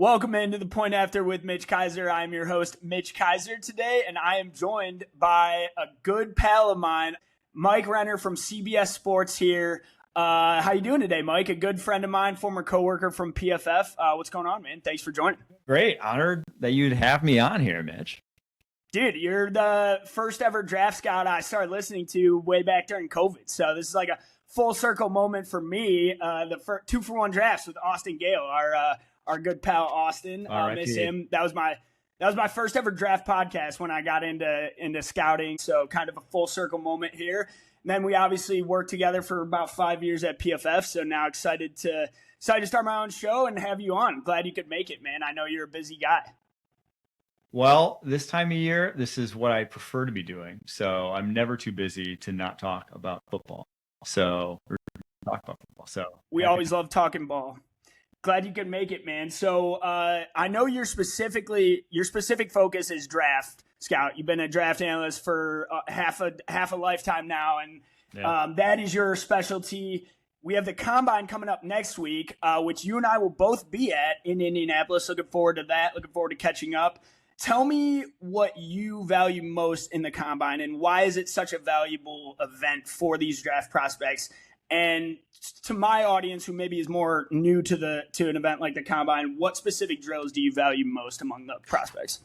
Welcome into the Point After with Mitch Kaiser. I'm your host, Mitch Kaiser, today, and I am joined by a good pal of mine, Mike Renner from CBS Sports here. How you doing today, Mike? A good friend of mine, former coworker from PFF. What's going on, man? Thanks for joining. Great. Honored that you'd have me on here, Mitch. Dude, you're the first ever draft scout I started listening to way back during COVID. So this is like a full circle moment for me. The 2-for-1 drafts with Austin Gale, our good pal Austin. Miss him. That was my first ever draft podcast when I got into scouting. So kind of a full circle moment here. And then we obviously worked together for about 5 years at PFF. So now excited to start my own show and have you on. Glad you could make it, man. I know you're a busy guy. Well, this time of year, this is what I prefer to be doing. So I'm never too busy to not talk about football. So we always love talking ball. Glad you could make it, man. So I know your specific focus is draft scout. You've been a draft analyst for half a lifetime now, and that is your specialty. We have the Combine coming up next week, which you and I will both be at in Indianapolis. Looking forward to that. Looking forward to catching up. Tell me what you value most in the Combine and why is it such a valuable event for these draft prospects? And to my audience, who maybe is more new to an event like the Combine, what specific drills do you value most among the prospects?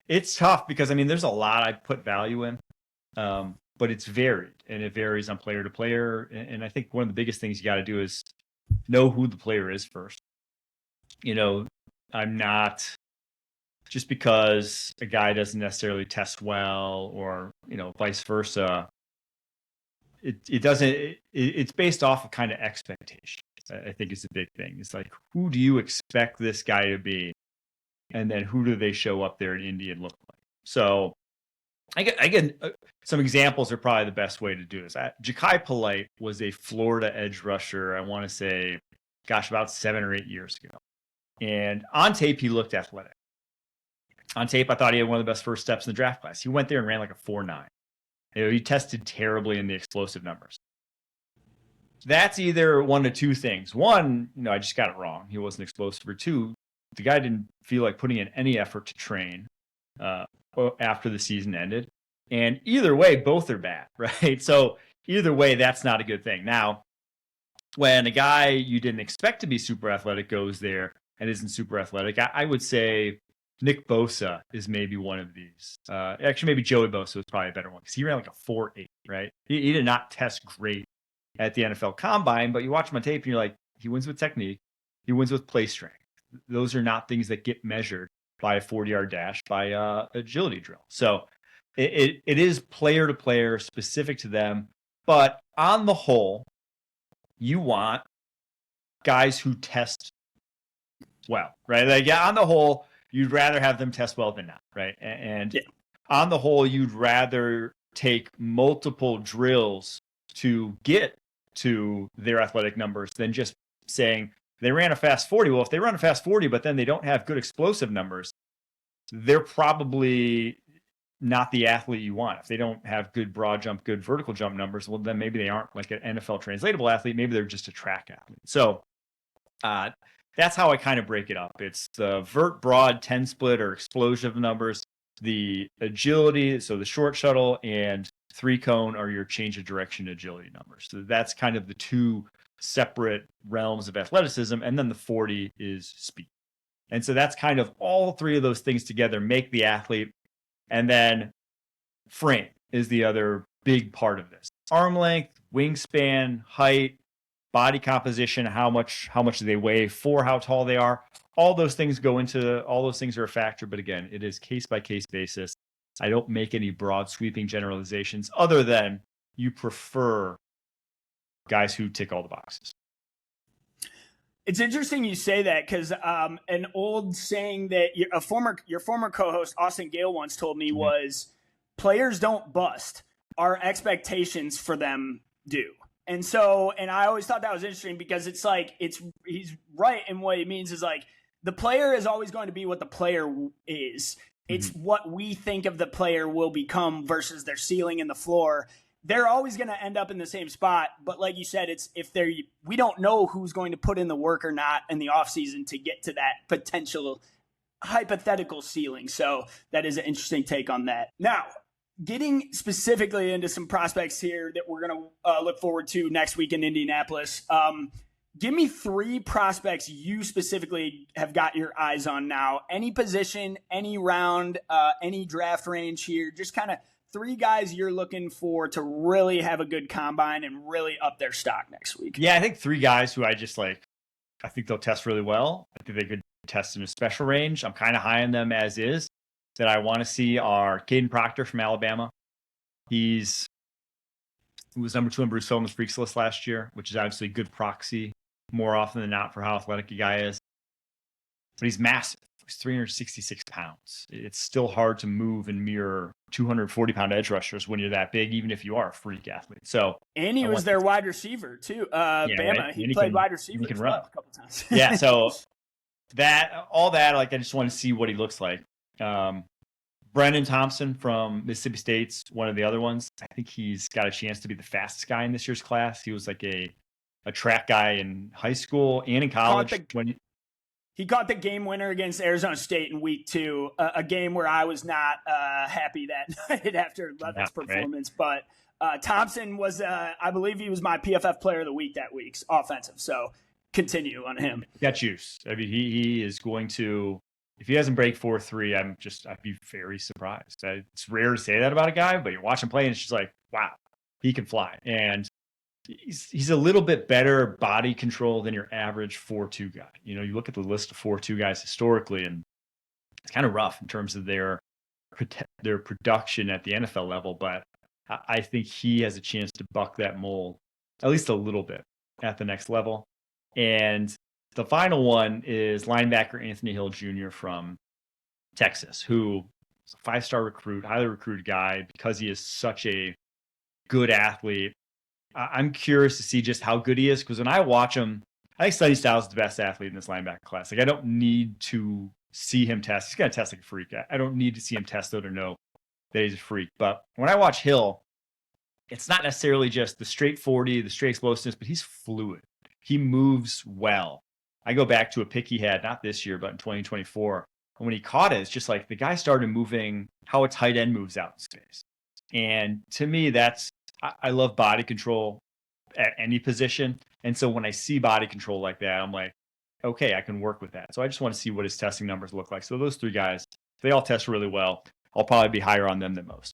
It's tough because, there's a lot I put value in, but it's varied, and it varies on player to player. And I think one of the biggest things you got to do is know who the player is first. I'm not just because a guy doesn't necessarily test well or, vice versa. It's based off of kind of expectations. I think is a big thing. It's like, who do you expect this guy to be? And then who do they show up there in Indy and look like? So I get some examples are probably the best way to do this. Ja'Kai Polite was a Florida edge rusher, I want to say, about 7 or 8 years ago. And on tape, he looked athletic. On tape, I thought he had one of the best first steps in the draft class. He went there and ran like a 4.9. He tested terribly in the explosive numbers. That's either one of two things. One, I just got it wrong. He wasn't explosive. Or two, the guy didn't feel like putting in any effort to train after the season ended. And either way, both are bad, right? So either way, that's not a good thing. Now, when a guy you didn't expect to be super athletic goes there and isn't super athletic, I would say Nick Bosa is maybe one of these. Actually, maybe Joey Bosa was probably a better one because he ran like a 4.8, right? He did not test great at the NFL Combine, but you watch him on tape and you're like, he wins with technique. He wins with play strength. Those are not things that get measured by a 40-yard dash, by agility drill. So it is player to player, specific to them. But on the whole, you want guys who test well, right? Like, on the whole, you'd rather have them test well than not, right? And on the whole, you'd rather take multiple drills to get to their athletic numbers than just saying they ran a fast 40. Well, if they run a fast 40, but then they don't have good explosive numbers, they're probably not the athlete you want. If they don't have good broad jump, good vertical jump numbers, well, then maybe they aren't like an NFL translatable athlete. Maybe they're just a track athlete. So that's how I kind of break it up. It's the vert, broad, 10 split or explosive numbers, the agility, so the short shuttle, and 3-cone are your change of direction agility numbers. So that's kind of the two separate realms of athleticism. And then the 40 is speed. And so that's kind of all three of those things together make the athlete. And then frame is the other big part of this. Arm length, wingspan, height, body composition, how much do they weigh for how tall they are. All those things are a factor. But again, it is case by case basis. I don't make any broad sweeping generalizations other than you prefer guys who tick all the boxes. It's interesting you say that because an old saying that your former co-host Austin Gale once told me was, players don't bust. Our expectations for them do. And I always thought that was interesting because it's like, he's right. And what it means is like, the player is always going to be what the player is. It's what we think of the player will become versus their ceiling and the floor. they're always going to end up in the same spot. But like you said, we don't know who's going to put in the work or not in the offseason to get to that potential hypothetical ceiling. So that is an interesting take on that. Now, getting specifically into some prospects here that we're going to look forward to next week in Indianapolis. Give me 3 prospects you specifically have got your eyes on now. Any position, any round, any draft range here. Just kind of 3 guys you're looking for to really have a good combine and really up their stock next week. Yeah, I think 3 guys who I just like. I think they'll test really well. I think they could test in a special range. I'm kind of high on them as is. That I want to see are Caden Proctor from Alabama. He was number 2 on Bruce Feldman's Freaks List last year, which is obviously a good proxy more often than not for how athletic a guy is. But he's massive. He's 366 pounds. It's still hard to move and mirror 240-pound edge rushers when you're that big, even if you are a freak athlete. And he was their wide receiver too. Bama. Right? He played wide receiver as well a couple times. Yeah, so all that, like, I just want to see what he looks like. Brendan Thompson from Mississippi State's one of the other ones. I think he's got a chance to be the fastest guy in this year's class. He was like a track guy in high school and in college. He caught the game winner against Arizona State in week 2, a game where I was not happy that night after Levin's performance. Right. But Thompson was, I believe he was my PFF player of the week that week, offensive. So continue on him. Got juice. I mean, he is going to, if he doesn't break 4.3, I'd be very surprised. It's rare to say that about a guy, but you watch him play and it's just like, wow, he can fly. And he's a little bit better body control than your average 4.2 guy. You know, you look at the list of 4.2 guys historically, and it's kind of rough in terms of their production at the NFL level. But I think he has a chance to buck that mold at least a little bit at the next level. And the final one is linebacker Anthony Hill Jr. from Texas, who is a 5-star recruit, highly recruited guy because he is such a good athlete. I'm curious to see just how good he is, because when I watch him, I think Sonny Styles is the best athlete in this linebacker class. Like, I don't need to see him test. He's going to test like a freak. I don't need to see him test though to know that he's a freak. But when I watch Hill, it's not necessarily just the straight 40, the straight explosiveness, but he's fluid. He moves well. I go back to a pick he had, not this year, but in 2024. And when he caught it, it's just like the guy started moving how a tight end moves out in space. And to me, I love body control at any position. And so when I see body control like that, I'm like, okay, I can work with that. So I just want to see what his testing numbers look like. So those 3 guys, they all test really well. I'll probably be higher on them than most.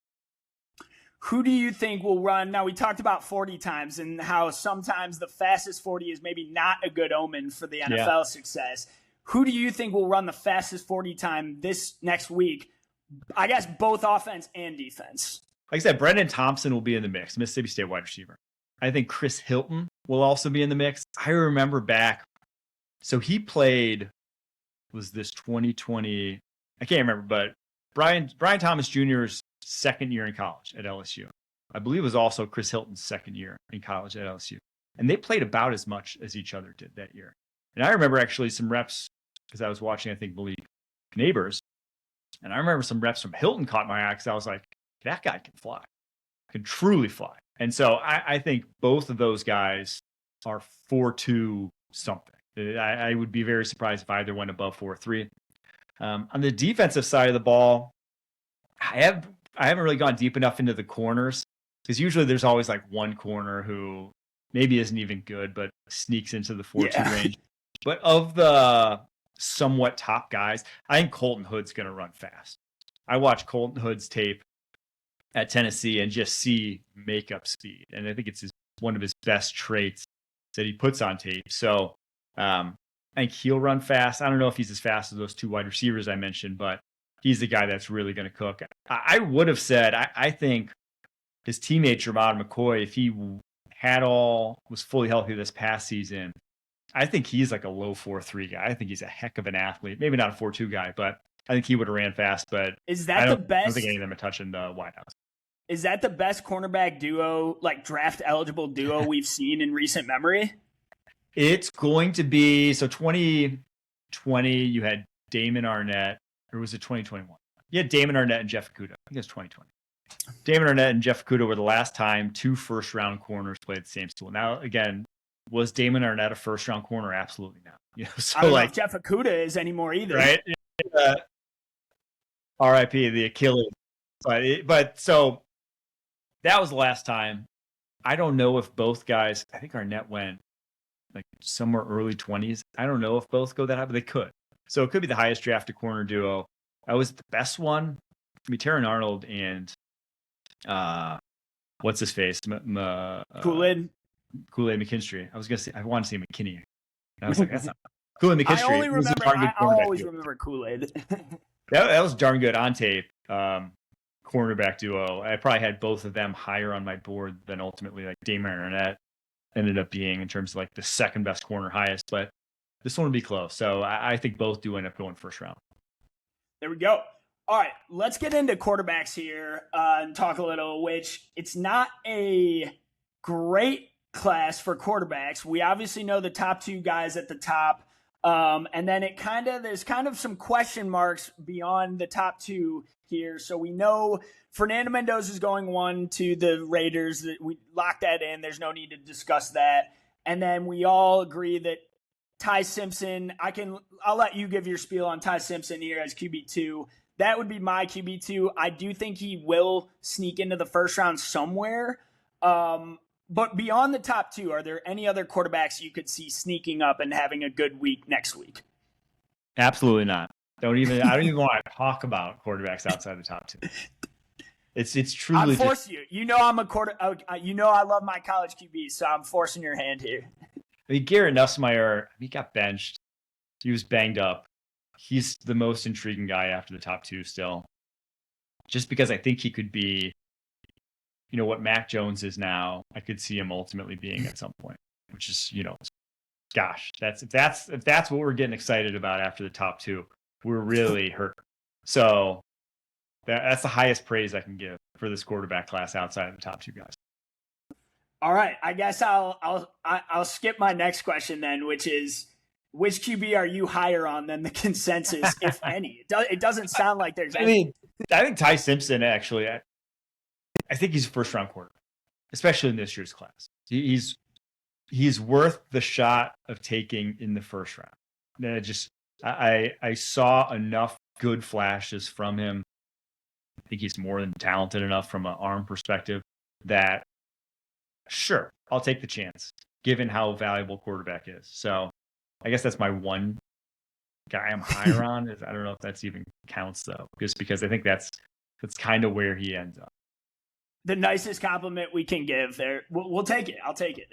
Who do you think will run? Now, we talked about 40 times and how sometimes the fastest 40 is maybe not a good omen for the NFL success. Who do you think will run the fastest 40 time this next week? I guess both offense and defense. Like I said, Brendan Thompson will be in the mix, Mississippi State wide receiver. I think Chris Hilton will also be in the mix. I remember back, so he played, was this 2020? I can't remember, but Brian Thomas Jr.'s second year in college at LSU. I believe it was also Chris Hilton's second year in college at LSU. And they played about as much as each other did that year. And I remember actually some reps, because I was watching, I think, Malik Neighbors. And I remember some reps from Hilton caught my eye, because I was like, that guy can fly, can truly fly. And so I think both of those guys are 4.2 something. I would be very surprised if either went above 4.3. On the defensive side of the ball, I haven't really gone deep enough into the corners, because usually there's always like one corner who maybe isn't even good, but sneaks into the 4.2 range. But of the somewhat top guys, I think Colton Hood's going to run fast. I watch Colton Hood's tape at Tennessee and just see makeup speed. And I think it's one of his best traits that he puts on tape. So I think he'll run fast. I don't know if he's as fast as those 2 wide receivers I mentioned, but he's the guy that's really going to cook. I would have said, I think his teammate, Jermon McCoy, if he was fully healthy this past season, I think he's like a low 4.3 guy. I think he's a heck of an athlete. Maybe not a 4.2 guy, but I think he would have ran fast. But is that the best? I don't think any of them are touching the wideouts. Is that the best cornerback duo, like draft eligible duo we've seen in recent memory? It's going to be, so 2020, you had Damon Arnett, or was it 2021? You had Damon Arnett and Jeff Okudah. I think it's 2020. Damon Arnett and Jeff Okudah were the last time 2 first-round corners played at the same school. Now, again, was Damon Arnett a first-round corner? Absolutely not. So I don't know if Jeff Okudah is anymore either. Right? R.I.P. the Achilles. But so that was the last time. I don't know if both guys. I think Arnett went like somewhere early 20s. I don't know if both go that high, but they could. So it could be the highest drafted corner duo. That was the best one. I mean, Terran Arnold and what's his face? Kool-Aid McKinstry. I was gonna say I want to say McKinney. I was like, that's not Kool-Aid McKinstry. I always remember Kool-Aid. that was darn good on tape. Cornerback duo. I probably had both of them higher on my board than ultimately like Damon Arnett ended up being in terms of like the second best corner highest, but this one would be close. So I think both do end up going first round. There we go. All right, let's get into quarterbacks here and talk a little, which it's not a great class for quarterbacks. We obviously know the top 2 guys at the top. And then there's kind of some question marks beyond the top 2 here. So we know Fernando Mendoza is going 1 to the Raiders. We locked that in. There's no need to discuss that. And then we all agree that Ty Simpson, I'll let you give your spiel on Ty Simpson here as QB2. That would be my QB2. I do think he will sneak into the first round somewhere. But beyond the top 2, are there any other quarterbacks you could see sneaking up and having a good week next week? Absolutely not. I don't even want to talk about quarterbacks outside the top 2. It's truly. I'm forcing you. You know I'm a I love my college QB, so I'm forcing your hand here. I mean, Garrett Nussmeier, he got benched. He was banged up. He's the most intriguing guy after the top 2 still. Just because I think he could be, what Mac Jones is now, I could see him ultimately being at some point, which is, gosh, if that's what we're getting excited about after the top 2, we're really hurt. So that's the highest praise I can give for this quarterback class outside of the top 2 guys. All right, I guess I'll skip my next question then, which is, which QB are you higher on than the consensus, if any? It doesn't sound like there's any. I think Ty Simpson, actually, I think he's a first-round quarterback, especially in this year's class. He's worth the shot of taking in the first round. I saw enough good flashes from him. I think he's more than talented enough from an arm perspective that, sure, I'll take the chance, given how valuable quarterback is. So I guess that's my one guy I'm higher on. I don't know if that's even counts, though, just because I think that's kind of where he ends up. The nicest compliment we can give there. We'll take it. I'll take it.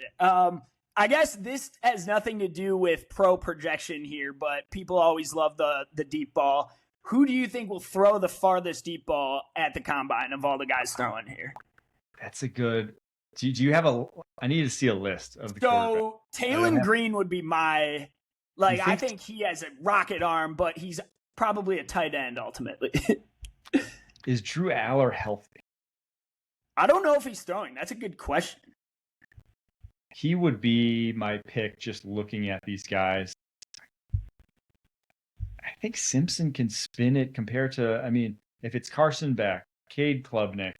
I guess this has nothing to do with pro projection here, but people always love the deep ball. Who do you think will throw the farthest deep ball at the combine of all the guys throwing here? That's a good. Do you have I need to see a list of the. So Taylon Green would be my. I think he has a rocket arm, but he's probably a tight end ultimately. Is Drew Aller healthy? I don't know if he's throwing. That's a good question. He would be my pick just looking at these guys. I think Simpson can spin it compared to, if it's Carson Beck, Cade Klubnik,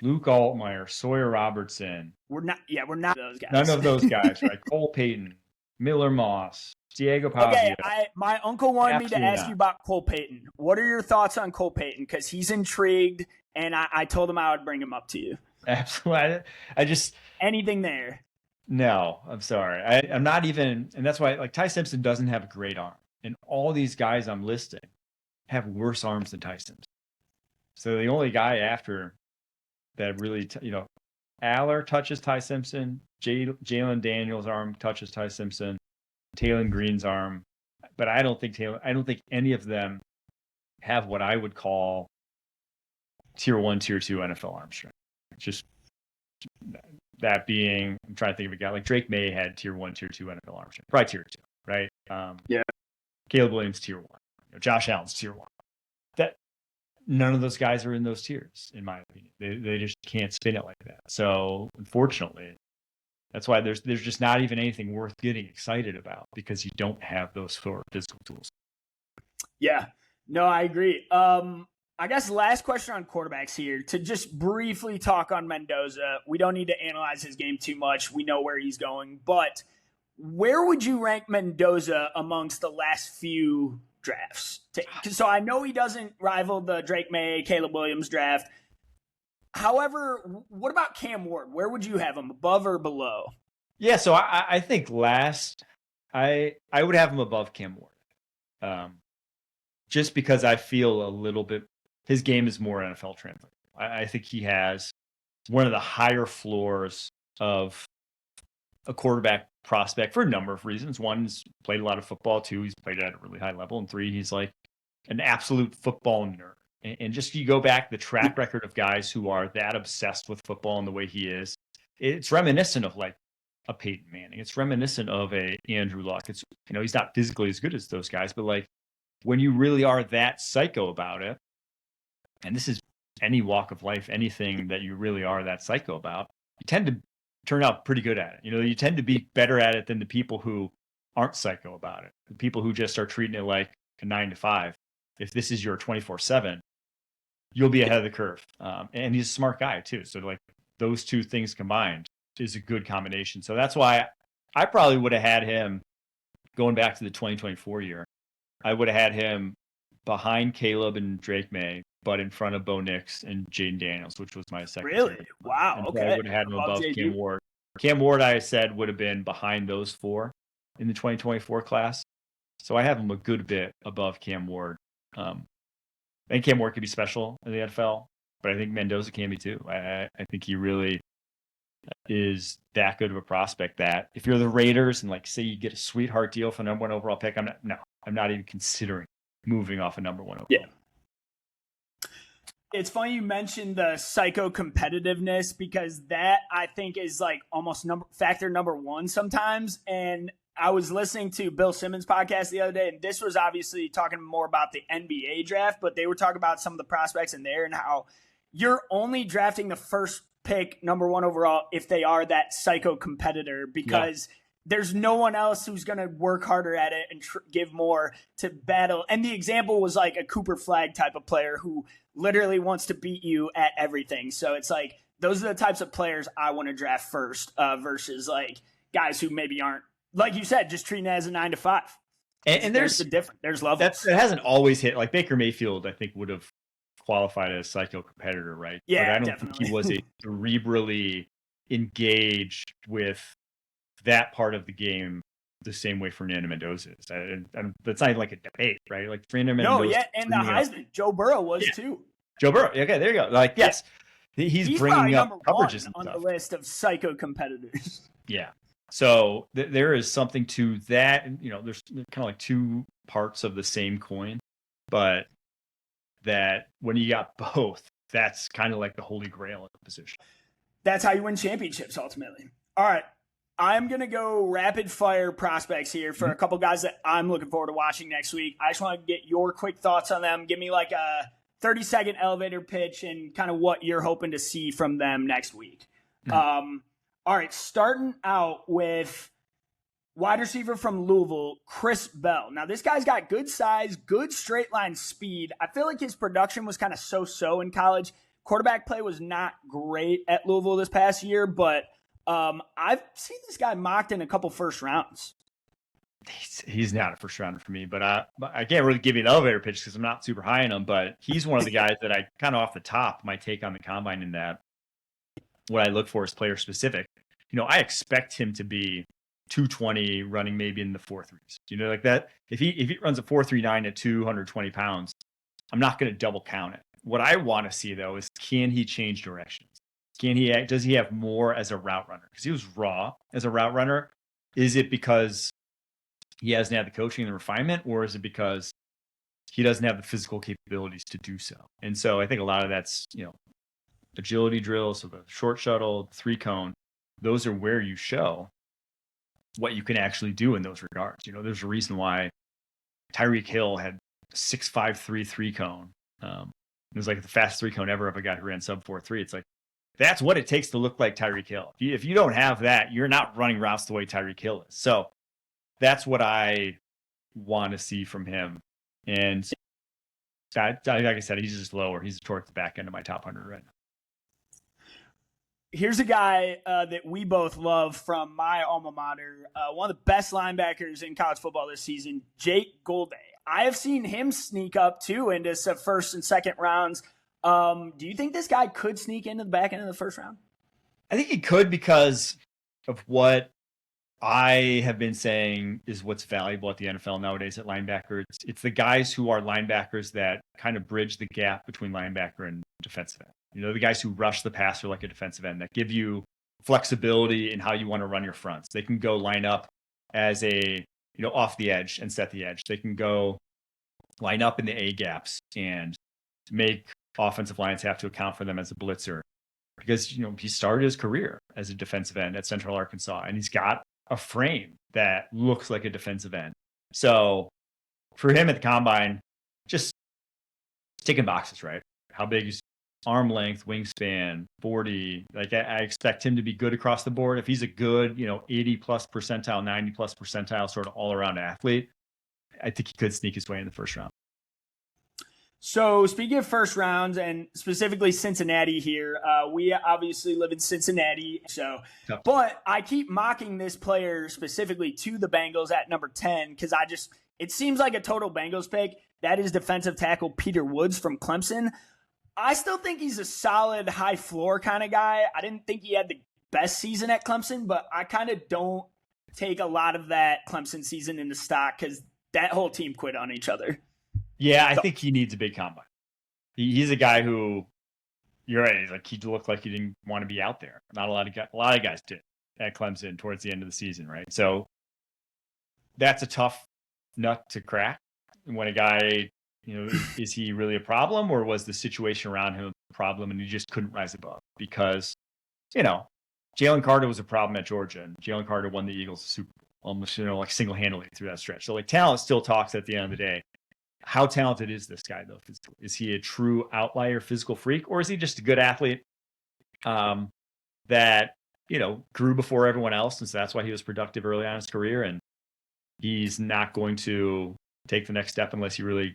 Luke Altmaier, Sawyer Robertson. We're not those guys. None of those guys, right? Cole Payton, Miller Moss, Diego Pavia. Okay, my uncle wanted me to ask you about Cole Payton. What are your thoughts on Cole Payton? Because he's intrigued, and I told him I would bring him up to you. Absolutely. Anything there? No, I'm sorry. I'm not even, and that's why Ty Simpson doesn't have a great arm. And all these guys I'm listing have worse arms than Ty Simpson. So the only guy after that really, Aller touches Ty Simpson, Jalen Daniels' arm touches Ty Simpson, Taylon Green's arm, but I don't think any of them have what I would call tier 1, tier 2 NFL arm strength. Just that being, I'm trying to think of a guy like Drake May had tier 1, tier 2 NFL arm strength, probably tier 2, right? Yeah. Caleb Williams tier 1, Josh Allen's tier 1. That none of those guys are in those tiers, in my opinion. They just can't spin it like that. So unfortunately, that's why there's just not even anything worth getting excited about, because you don't have those physical tools. Yeah, no, I agree. I guess last question on quarterbacks here, to just briefly talk on Mendoza. We don't need to analyze his game too much. We know where he's going. But where would you rank Mendoza amongst the last few drafts? So I know he doesn't rival the Drake May, Caleb Williams draft. However, what about Cam Ward? Where would you have him, above or below? Yeah, so I think I would have him above Cam Ward. Just because I feel a little bit, his game is more NFL translatable. I think he has one of the higher floors of a quarterback prospect for a number of reasons. One, he's played a lot of football. Two, he's played at a really high level. And three, he's like an absolute football nerd. And just you go back the track record of guys who are that obsessed with football and the way he is, it's reminiscent of like a Peyton Manning. It's reminiscent of a Andrew Luck. It's, he's not physically as good as those guys, but like when you really are that psycho about it, and this is any walk of life, anything that you really are that psycho about, you tend to turn out pretty good at it. You tend to be better at it than the people who aren't psycho about it. The people who just are treating it like a 9 to 5. If this is your 24/7, you'll be ahead of the curve. And he's a smart guy too. So like those two things combined is a good combination. So that's why I probably would have had him going back to the 2024 year. I would have had him behind Caleb and Drake May, but in front of Bo Nix and Jaden Daniels, which was my second. Really? Wow. And okay. I would have had him above Cam Ward. Cam Ward, I said, would have been behind those four in the 2024 class. So I have him a good bit above Cam Ward. I think Cam Ward could be special in the NFL, but I think Mendoza can be too. I think he really is that good of a prospect that if you're the Raiders and like say you get a sweetheart deal for the number 1 overall pick, I'm not even considering moving off a number 1 overall. Yeah. It's funny you mentioned the psycho competitiveness because that I think is like almost factor number 1 sometimes. And I was listening to Bill Simmons' podcast the other day, and this was obviously talking more about the NBA draft, but they were talking about some of the prospects in there and how you're only drafting the first pick, number 1 overall, if they are that psycho competitor because there's no one else who's going to work harder at it and give more to battle. And the example was like a Cooper Flagg type of player who literally wants to beat you at everything. So it's like those are the types of players I want to draft first versus like guys who maybe aren't, like you said, just treating it as a 9 to 5. And there's the difference. There's levels. It hasn't always hit. Like Baker Mayfield, I think would have qualified as a psycho competitor, right? Yeah, but I don't definitely. think he was a cerebrally engaged with that part of the game the same way Fernando Mendoza is. That's not even like a debate, right? Like Fernando Mendoza. No, yeah, and the Heisman, Joe Burrow was too. Joe Burrow. Okay, there you go. Like, yes, he's bringing up coverages on the list of psycho competitors. Yeah. So there is something to that. There's kind of like two parts of the same coin, but that when you got both, that's kind of like the holy grail of the position. That's how you win championships ultimately. All right. I'm going to go rapid fire prospects here for a couple guys that I'm looking forward to watching next week. I just want to get your quick thoughts on them. Give me like a 30-second elevator pitch and kind of what you're hoping to see from them next week. All right, starting out with wide receiver from Louisville, Chris Bell. Now, this guy's got good size, good straight line speed. I feel like his production was kind of so-so in college. Quarterback play was not great at Louisville this past year, but I've seen this guy mocked in a couple first rounds. He's not a first rounder for me, but I can't really give you an elevator pitch because I'm not super high on him, but he's one of the guys that I kind of off the top, my take on the combine in that what I look for is player specific. I expect him to be 220 running maybe in the 4.3s, like that. If he runs a 4.39 at 220 pounds, I'm not going to double count it. What I want to see though is can he change directions? Does he have more as a route runner? Because he was raw as a route runner. Is it because he hasn't had the coaching and the refinement, or is it because he doesn't have the physical capabilities to do so? And so I think a lot of that's, agility drills, so the short shuttle, 3-cone, those are where you show what you can actually do in those regards. There's a reason why Tyreek Hill had 6.53 3-cone. It was like the fastest 3-cone ever of a guy who ran sub 4.3. It's like, that's what it takes to look like Tyreek Hill. If you don't have that, you're not running routes the way Tyreek Hill is. So that's what I want to see from him. And like I said, he's just lower. He's towards the back end of my top 100 right now. Here's a guy that we both love from my alma mater, one of the best linebackers in college football this season, Jake Golday. I have seen him sneak up, too, into some first and second rounds. Do you think this guy could sneak into the back end of the first round? I think he could because of what I have been saying is what's valuable at the NFL nowadays at linebacker. It's the guys who are linebackers that kind of bridge the gap between linebacker and defensive end. You know, the guys who rush the passer like a defensive end that give you flexibility in how you want to run your fronts. They can go line up as a, off the edge and set the edge. They can go line up in the A gaps and make offensive lines have to account for them as a blitzer. Because, he started his career as a defensive end at Central Arkansas, and he's got a frame that looks like a defensive end. So for him at the combine, just ticking boxes, right? How big is arm length, wingspan, 40. Like I expect him to be good across the board. If he's a good, 80 plus percentile, 90 plus percentile sort of all around athlete, I think he could sneak his way in the first round. So speaking of first rounds and specifically Cincinnati here, we obviously live in Cincinnati. But I keep mocking this player specifically to the Bengals at number 10 because it seems like a total Bengals pick. That is defensive tackle Peter Woods from Clemson. I still think he's a solid high floor kind of guy. I didn't think he had the best season at Clemson, but I kind of don't take a lot of that Clemson season into stock because that whole team quit on each other. Yeah, I think he needs a big combine. He's a guy who, you're right, he looked like he didn't want to be out there. Not a lot of guys did at Clemson towards the end of the season, right? So that's a tough nut to crack. When a guy, is he really a problem, or was the situation around him a problem and he just couldn't rise above? Because, Jalen Carter was a problem at Georgia, and Jalen Carter won the Eagles the Super Bowl almost, single-handedly through that stretch. So talent still talks at the end of the day. How talented is this guy, though? Is he a true outlier physical freak, or is he just a good athlete that, grew before everyone else, and so that's why he was productive early on in his career, and he's not going to take the next step unless he really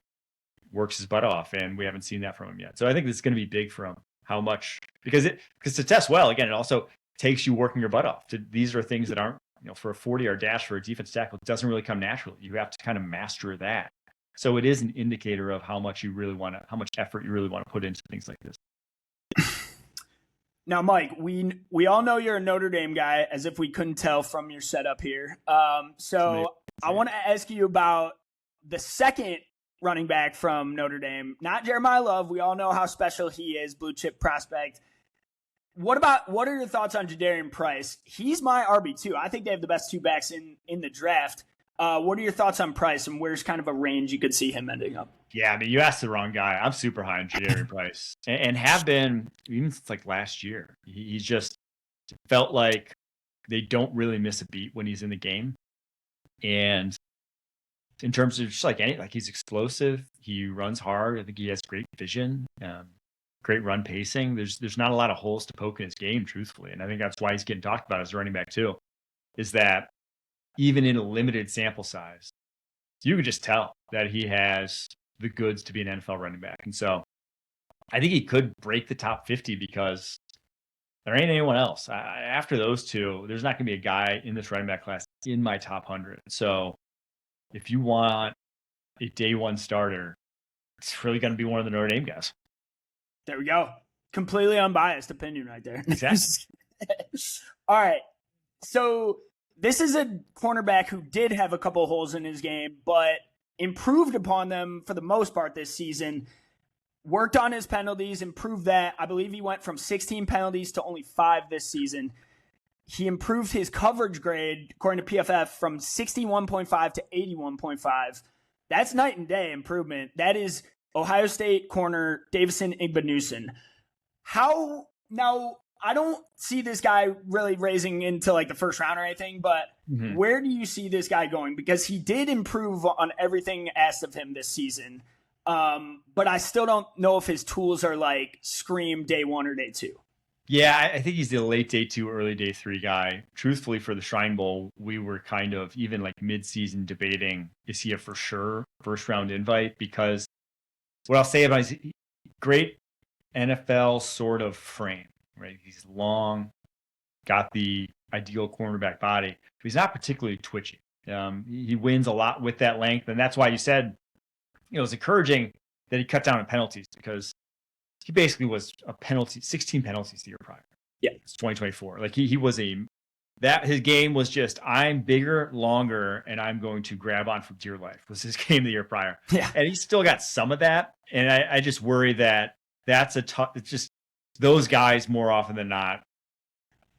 works his butt off, and we haven't seen that from him yet. So I think it's going to be big for him, how much, because to test well, again, it also takes you working your butt off. These are things that aren't, for a 40-yard dash for a defense tackle, it doesn't really come naturally. You have to kind of master that. So it is an indicator of how much effort you really want to put into things like this. Now, Mike, we all know you're a Notre Dame guy, as if we couldn't tell from your setup here. So I want to ask you about the second running back from Notre Dame, not Jeremiah Love. We all know how special he is, blue chip prospect. What are your thoughts on Jadarian Price? He's my RB2. I think they have the best two backs in the draft. What are your thoughts on Price, and where's kind of a range you could see him ending up? Yeah, I mean, you asked the wrong guy. I'm super high on Jadarian Price and have been even since last year. He's just felt like they don't really miss a beat when he's in the game. And in terms of just he's explosive. He runs hard. I think he has great vision, great run pacing. There's not a lot of holes to poke in his game, truthfully. And I think that's why he's getting talked about as a running back too, is that even in a limited sample size, you can just tell that he has the goods to be an NFL running back. And so I think he could break the top 50 because there ain't anyone else. After those two, there's not going to be a guy in this running back class in my top 100. So if you want a day one starter, it's really going to be one of the Notre Dame guys. There we go. Completely unbiased opinion right there. Exactly. All right. So this is a cornerback who did have a couple holes in his game, but improved upon them for the most part this season. Worked on his penalties, improved that. I believe he went from 16 penalties to only 5 this season. He improved his coverage grade, according to PFF, from 61.5 to 81.5. That's night and day improvement. That is Ohio State corner Davison Igbenogson. Now, I don't see this guy really raising into the first round or anything, but where do you see this guy going? Because he did improve on everything asked of him this season. But I still don't know if his tools are scream day 1 or day 2. Yeah, I think he's the late day 2, early day 3 guy. Truthfully, for the Shrine Bowl, we were kind of even mid-season debating, is he a for sure first round invite? Because what I'll say about his great NFL sort of frame, right? He's long, got the ideal cornerback body, but he's not particularly twitchy. He wins a lot with that length, and that's why you said, it's encouraging that he cut down on penalties, because he basically was 16 penalties the year prior. Yeah, it's 2024. Like he was his game was just, I'm bigger, longer, and I'm going to grab on for dear life, was his game the year prior. Yeah, and he still got some of that, and I just worry that that's it's just those guys more often than not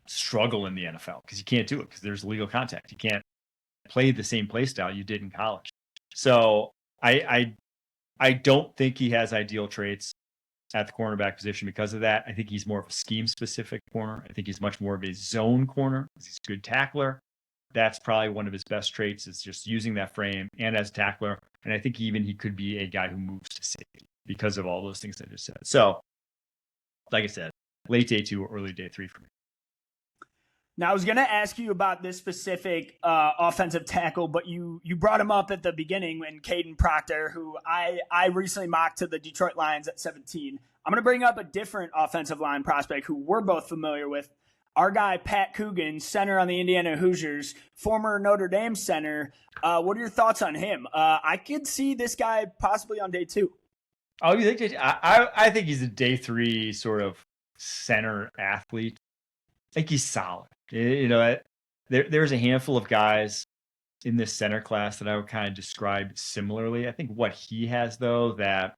struggle in the NFL because you can't do it because there's legal contact. You can't play the same play style you did in college. So I don't think he has ideal traits at the cornerback position because of that. I think he's more of a scheme-specific corner. I think he's much more of a zone corner. He's a good tackler. That's probably one of his best traits, is just using that frame and as a tackler. And I think even he could be a guy who moves to safety because of all those things I just said. So, like I said, late day 2 or early day 3 for me. Now, I was going to ask you about this specific offensive tackle, but you brought him up at the beginning when Caden Proctor, who I recently mocked to the Detroit Lions at 17. I'm going to bring up a different offensive line prospect who we're both familiar with. Our guy, Pat Coogan, center on the Indiana Hoosiers, former Notre Dame center. What are your thoughts on him? I could see this guy possibly on day 2. Oh, you think? I think he's a day 3 sort of center athlete. I think he's solid. There's a handful of guys in this center class that I would kind of describe similarly. I think what he has, though, that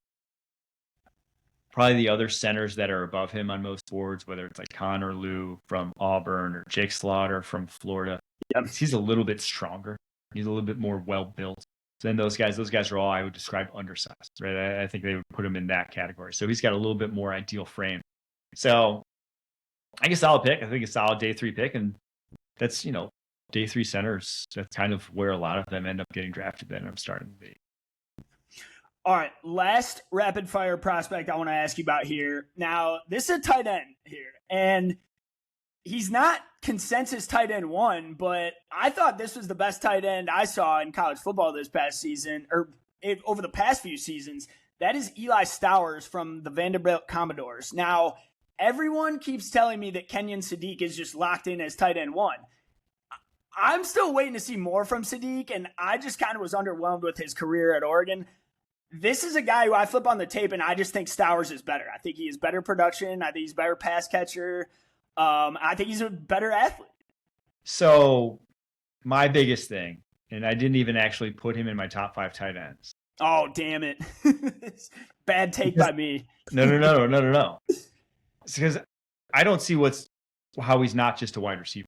probably the other centers that are above him on most boards, whether it's like Connor Lew from Auburn or Jake Slaughter from Florida, he's a little bit stronger. He's a little bit more well-built than those guys. Those guys are all I would describe undersized, right? I think they would put him in that category. So he's got a little bit more ideal frame. So I think a solid pick. I think a solid day 3 pick. And that's, day 3 centers. That's kind of where a lot of them end up getting drafted then. I'm starting to be. All right. Last rapid fire prospect I want to ask you about here. Now, this is a tight end here. And he's not consensus tight end 1, but I thought this was the best tight end I saw in college football this past season, or over the past few seasons. That is Eli Stowers from the Vanderbilt Commodores. Now, everyone keeps telling me that Kenyon Sadiq is just locked in as tight end 1. I'm still waiting to see more from Sadiq, and I just kind of was underwhelmed with his career at Oregon. This is a guy who I flip on the tape, and I just think Stowers is better. I think he has better production. I think he's a better pass catcher. I think he's a better athlete. So my biggest thing, and I didn't even actually put him in my top 5 tight ends. Oh, damn it. Bad take by me. No. It's because I don't see how he's not just a wide receiver.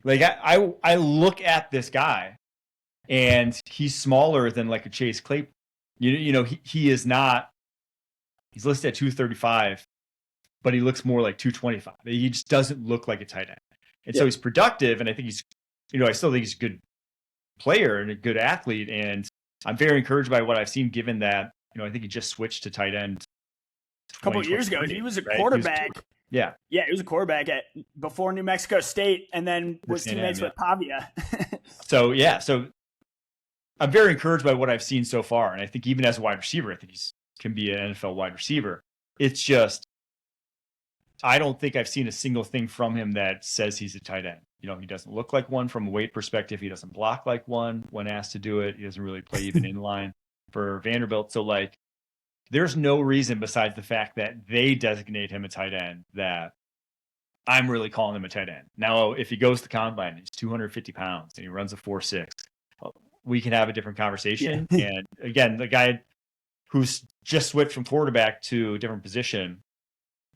Like I look at this guy, and he's smaller than like a Chase Claypool. He is not. He's listed at 235, but he looks more like 225. He just doesn't look like a tight end, and so he's productive. And I think he's, I still think he's a good player and a good athlete. And I'm very encouraged by what I've seen, given that I think he just switched to tight end a couple of years ago. He was a quarterback. He was a quarterback before New Mexico State, and then was teammates with Pavia. So I'm very encouraged by what I've seen so far, and I think even as a wide receiver, I think he can be an NFL wide receiver. It's just I don't think I've seen a single thing from him that says he's a tight end. He doesn't look like one from a weight perspective. He doesn't block like one when asked to do it. He doesn't really play even in line for Vanderbilt. So there's no reason besides the fact that they designate him a tight end that I'm really calling him a tight end. Now, if he goes to combine, he's 250 pounds and he runs a 4.6, we can have a different conversation. Yeah. And again, the guy who's just switched from quarterback to a different position,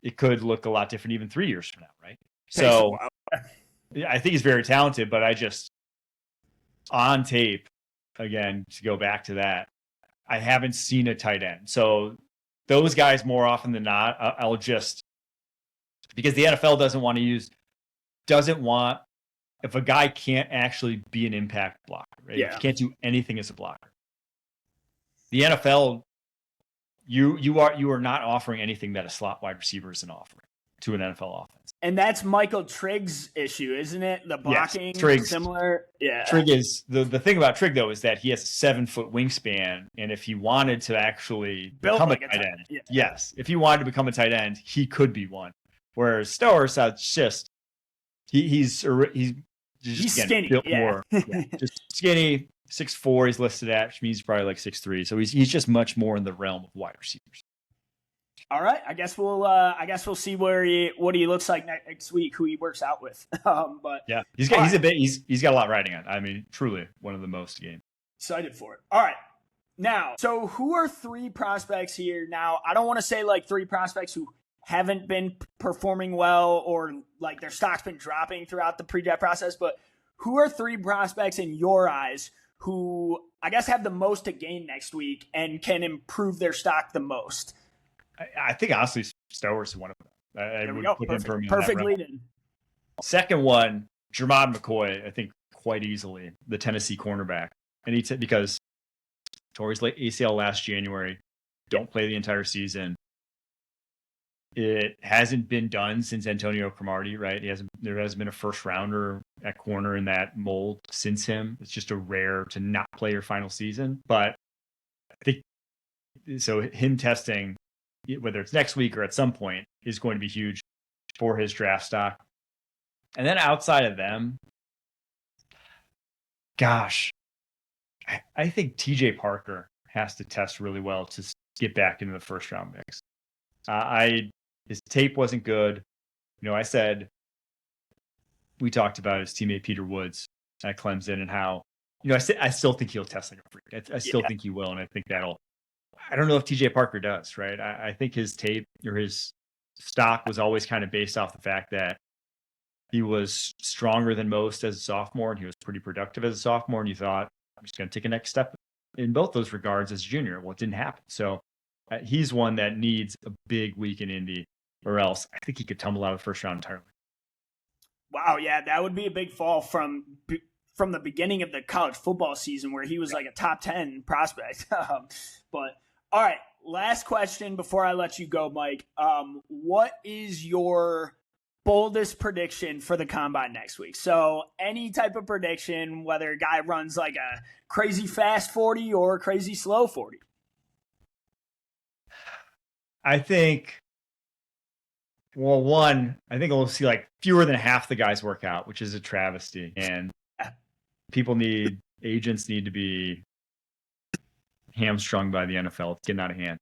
it could look a lot different even 3 years from now, right? So I think he's very talented, but I just, on tape, again, to go back to that, I haven't seen a tight end. So those guys, more often than not, I'll just, because the NFL doesn't want, if a guy can't actually be an impact blocker, right? Yeah. If you can't do anything as a blocker. The NFL, you are not offering anything that a slot wide receiver isn't offering to an NFL offense. And that's Michael Trigg's issue, isn't it? The blocking, yes, similar. Yeah. Trigg is the thing about Trigg though is that he has a 7-foot wingspan, and if he wanted to actually become like a tight end, yes, if he wanted to become a tight end, he could be one. Whereas Stowers, just he's skinny, built more, just skinny, 6'4". He's listed at, which means he's probably like 6'3". So he's just much more in the realm of wide receivers. All right, I guess we'll see what he looks like next week, who he works out with. But yeah, he's got a lot riding on. I mean, truly one of the most games. Excited for it. All right, now, so who are 3 prospects here? Now, I don't want to say like 3 prospects who haven't been performing well or like their stock's been dropping throughout the pre-draft process, but who are 3 prospects in your eyes who I guess have the most to gain next week and can improve their stock the most? I think honestly, Stowers is one of them. I would put him for me. Perfect lead in. Second one, Jermod McCoy, I think quite easily, the Tennessee cornerback. And because tore his ACL last January, don't play the entire season. It hasn't been done since Antonio Cromartie, right? There hasn't been a first rounder at corner in that mold since him. It's just a rare to not play your final season. But I think so. Him testing, whether it's next week or at some point, is going to be huge for his draft stock. And then outside of them, gosh, I think TJ Parker has to test really well to get back into the first round mix. His tape wasn't good. I said, we talked about his teammate Peter Woods at Clemson and how, I still think he'll test like a freak. I still think he will. And I think I don't know if TJ Parker does, right? I think his tape or his stock was always kind of based off the fact that he was stronger than most as a sophomore and he was pretty productive as a sophomore. And you thought, I'm just going to take a next step in both those regards as a junior. Well, it didn't happen. So he's one that needs a big week in Indy, or else I think he could tumble out of the first round entirely. Wow, yeah, that would be a big fall from the beginning of the college football season where he was like a top 10 prospect. But all right, last question before I let you go, Mike. What is your boldest prediction for the combine next week? So any type of prediction, whether a guy runs like a crazy fast 40 or a crazy slow 40. I think we'll see like fewer than half the guys work out, which is a travesty. And agents need to be hamstrung by the NFL. It's getting out of hand.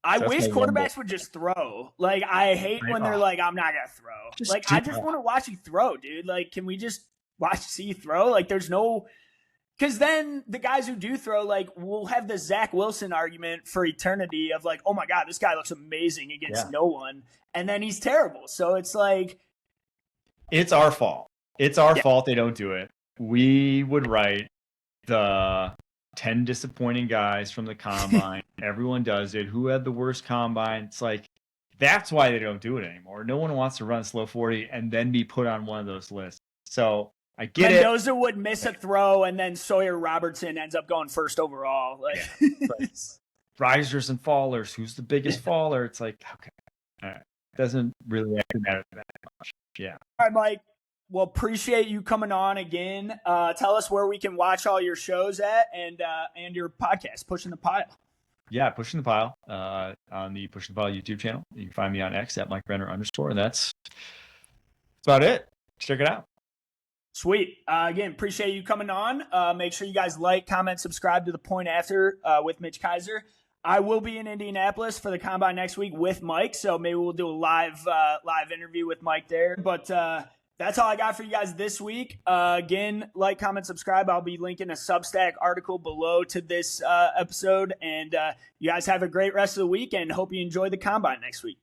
I wish quarterbacks would just throw. Like, I hate when they're like, I'm not going to throw. I just want to watch you throw, dude. Like, can we just see you throw? Like, there's no – because then the guys who do throw, like, we'll have the Zach Wilson argument for eternity of like, oh, my God, this guy looks amazing against no one. And then he's terrible. So it's like – it's our fault. It's our fault they don't do it. We would write the – 10 disappointing guys from the combine. Everyone does it. Who had the worst combine? It's like, that's why they don't do it anymore. No one wants to run slow 40 and then be put on one of those lists. So I get it. Mendoza would miss a throw and then Sawyer Robertson ends up going first overall. Risers and fallers. Who's the biggest faller? It's like, okay. All right. Doesn't really matter that much. Yeah. All right, Mike. Well, appreciate you coming on again. Tell us where we can watch all your shows at and your podcast, Pushing the Pile. Yeah, Pushing the Pile on the Pushing the Pile YouTube channel. You can find me on X at Mike Renner _. And that's about it. Check it out. Sweet. Again, appreciate you coming on. Make sure you guys like, comment, subscribe to The Point After with Mitch Kaiser. I will be in Indianapolis for the Combine next week with Mike, so maybe we'll do a live interview with Mike there. But that's all I got for you guys this week. Again, like, comment, subscribe. I'll be linking a Substack article below to this episode. And you guys have a great rest of the week and hope you enjoy the Combine next week.